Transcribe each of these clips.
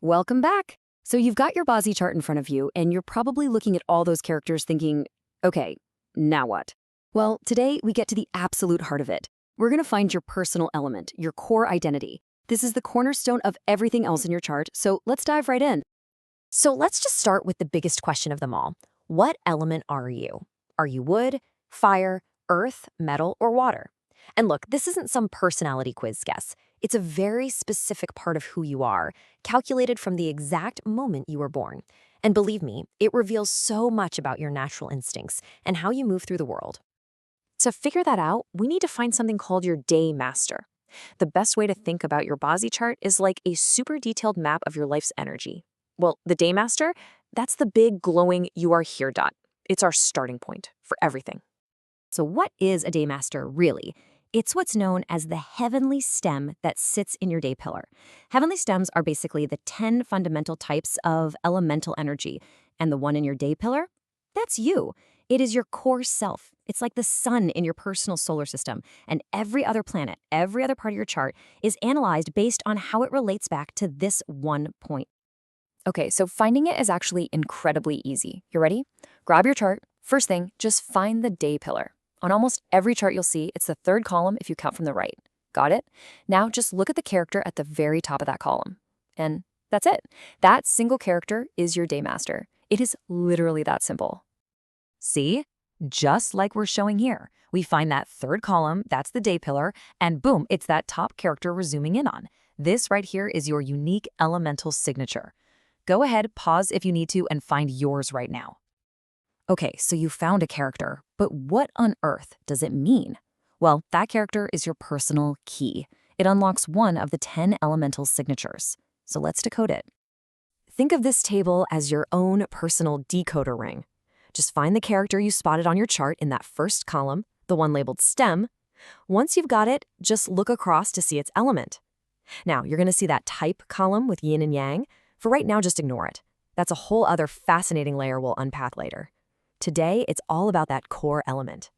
Welcome back. So you've got your Bozzy chart in front of you, and you're probably looking at all those characters thinking, okay, now what? Well, today we get to the absolute heart of it. We're going to find your personal element, your core identity. This is the cornerstone of everything else in your chart, so let's dive right in. So let's just start with the biggest question of them all. What element are you? Are you wood, fire, earth, metal, or water? And look, this isn't some personality quiz guess. It's a very specific part of who you are, calculated from the exact moment you were born. And believe me, it reveals so much about your natural instincts and how you move through the world. To figure that out, we need to find something called your day master. The best way to think about your Bozzy chart is like a super detailed map of your life's energy. Well, the day master, that's the big glowing you are here dot. It's our starting point for everything. So what is a daymaster really? It's what's known as the heavenly stem that sits in your day pillar. Heavenly stems are basically the 10 fundamental types of elemental energy, and the one in your day pillar? That's you. It is your core self. It's like the sun in your personal solar system, and every other planet, every other part of your chart is analyzed based on how it relates back to this one point. Okay, so finding it is actually incredibly easy. You ready? Grab your chart. First thing, just find the day pillar. On almost every chart you'll see, it's the third column if you count from the right. Got it? Now just look at the character at the very top of that column. And that's it. That single character is your daymaster. It is literally that simple. See? Just like we're showing here. We find that third column, that's the day pillar, and boom, it's that top character we're zooming in on. This right here is your unique elemental signature. Go ahead, pause if you need to, and find yours right now. Okay, so you found a character, but what on earth does it mean? Well, that character is your personal key. It unlocks one of the 10 elemental signatures. So let's decode it. Think of this table as your own personal decoder ring. Just find the character you spotted on your chart in that first column, the one labeled STEM. Once you've got it, just look across to see its element. Now, you're going to see that type column with yin and yang. For right now, just ignore it. That's a whole other fascinating layer we'll unpack later. Today, it's all about that core element.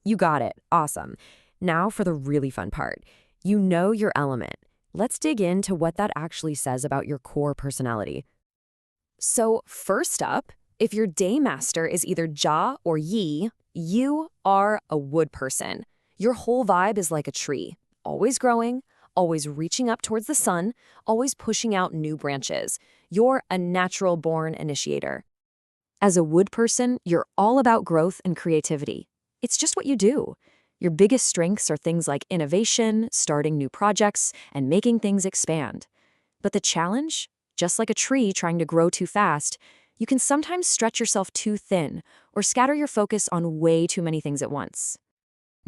You got it. Awesome. Now for the really fun part. You know your element. Let's dig into what that actually says about your core personality. So first up, if your day master is either Ja or Yi, you are a wood person. Your whole vibe is like a tree, always growing, always reaching up towards the sun, always pushing out new branches. You're a natural-born initiator. As a wood person, you're all about growth and creativity. It's just what you do. Your biggest strengths are things like innovation, starting new projects, and making things expand. But the challenge? Just like a tree trying to grow too fast, you can sometimes stretch yourself too thin or scatter your focus on way too many things at once.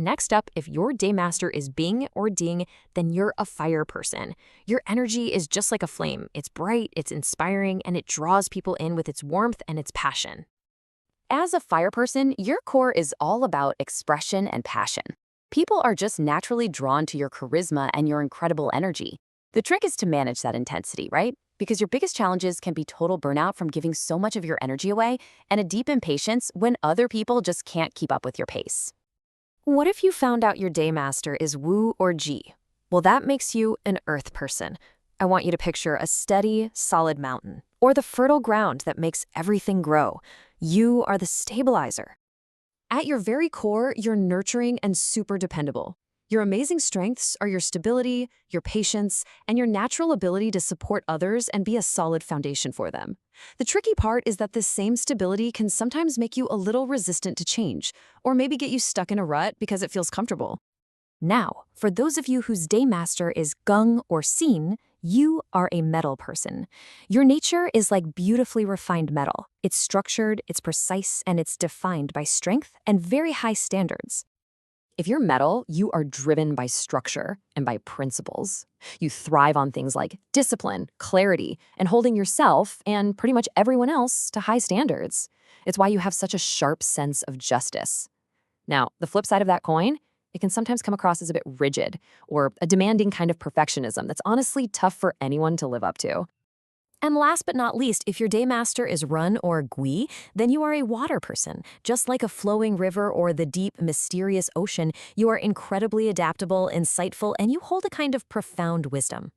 Next up, if your daymaster is Bing or Ding, then you're a fire person. Your energy is just like a flame. It's bright, it's inspiring, and it draws people in with its warmth and its passion. As a fire person, your core is all about expression and passion. People are just naturally drawn to your charisma and your incredible energy. The trick is to manage that intensity, right? Because your biggest challenges can be total burnout from giving so much of your energy away and a deep impatience when other people just can't keep up with your pace. What if you found out your daymaster is Wu or Ji? Well, that makes you an earth person. I want you to picture a steady, solid mountain, or the fertile ground that makes everything grow. You are the stabilizer. At your very core, you're nurturing and super dependable. Your amazing strengths are your stability, your patience, and your natural ability to support others and be a solid foundation for them. The tricky part is that this same stability can sometimes make you a little resistant to change, or maybe get you stuck in a rut because it feels comfortable. Now, for those of you whose daymaster is Gung or Sin, you are a metal person. Your nature is like beautifully refined metal. It's structured, it's precise, and it's defined by strength and very high standards. If you're metal, you are driven by structure and by principles. You thrive on things like discipline, clarity, and holding yourself and pretty much everyone else to high standards. It's why you have such a sharp sense of justice. Now, the flip side of that coin, it can sometimes come across as a bit rigid or a demanding kind of perfectionism that's honestly tough for anyone to live up to. And last but not least, if your daymaster is Run or Gui, then you are a water person. Just like a flowing river or the deep, mysterious ocean, you are incredibly adaptable, insightful, and you hold a kind of profound wisdom.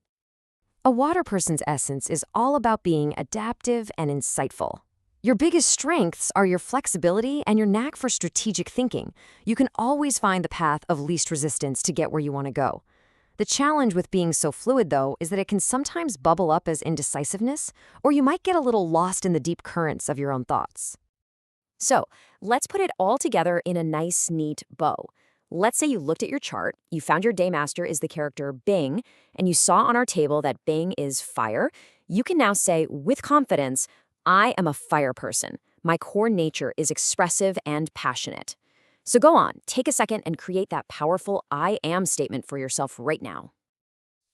A water person's essence is all about being adaptive and insightful. Your biggest strengths are your flexibility and your knack for strategic thinking. You can always find the path of least resistance to get where you want to go. The challenge with being so fluid, though, is that it can sometimes bubble up as indecisiveness, or you might get a little lost in the deep currents of your own thoughts. So, let's put it all together in a nice, neat bow. Let's say you looked at your chart, you found your Daymaster is the character Bing, and you saw on our table that Bing is fire. You can now say with confidence, I am a fire person. My core nature is expressive and passionate. So go on, take a second and create that powerful I am statement for yourself right now.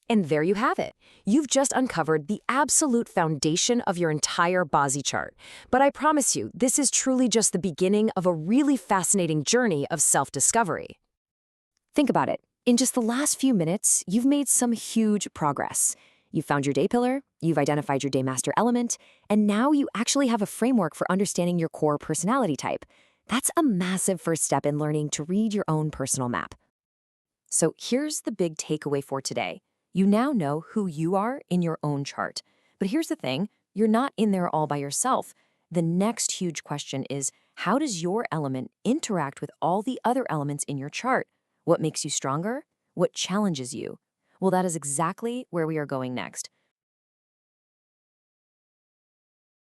And there you have it. You've just uncovered the absolute foundation of your entire Bozzy chart. But I promise you, this is truly just the beginning of a really fascinating journey of self-discovery. Think about it. In just the last few minutes, you've made some huge progress. You've found your day pillar, you've identified your Daymaster element, and now you actually have a framework for understanding your core personality type. That's a massive first step in learning to read your own personal map. So here's the big takeaway for today. You now know who you are in your own chart. But here's the thing, you're not in there all by yourself. The next huge question is, how does your element interact with all the other elements in your chart? What makes you stronger? What challenges you? Well, that is exactly where we are going next.